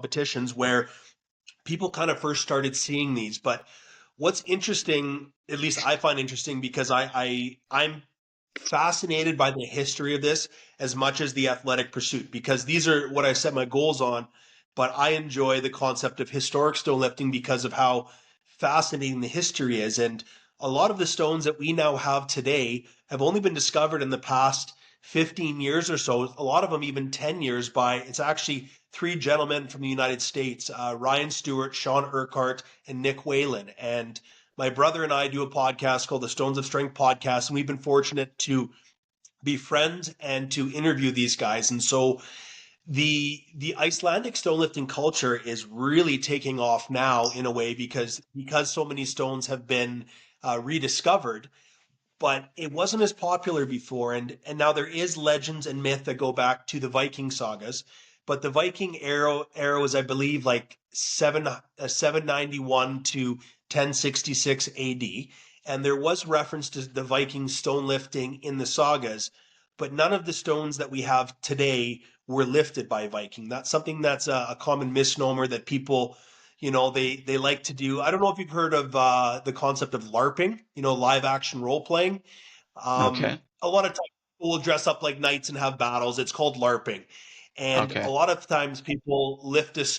competitions where people kind of first started seeing these. But what's interesting, at least I find interesting, because I'm fascinated by the history of this as much as the athletic pursuit, because these are what I set my goals on. But I enjoy the concept of historic stone lifting because of how fascinating the history is. And a lot of the stones that we now have today have only been discovered in the past 15 years or so, a lot of them even 10 years, by it's actually three gentlemen from the United States, Ryan Stewart, Sean Urquhart, and Nick Whalen. And my brother and I do a podcast called the Stones of Strength podcast, and we've been fortunate to be friends and to interview these guys. And so the Icelandic stone lifting culture is really taking off now in a way, because so many stones have been rediscovered, but it wasn't as popular before. And now there is legends and myth that go back to the Viking sagas, but the Viking era was, I believe, like 791 to 1066 AD, and there was reference to the Viking stone lifting in the sagas, but none of the stones that we have today were lifted by Viking. That's something that's a common misnomer that people, they like to do. I don't know if you've heard of the concept of LARPing, live action role playing. Okay. A lot of times people will dress up like knights and have battles. It's called LARPing. And a Okay. lot of times people lift a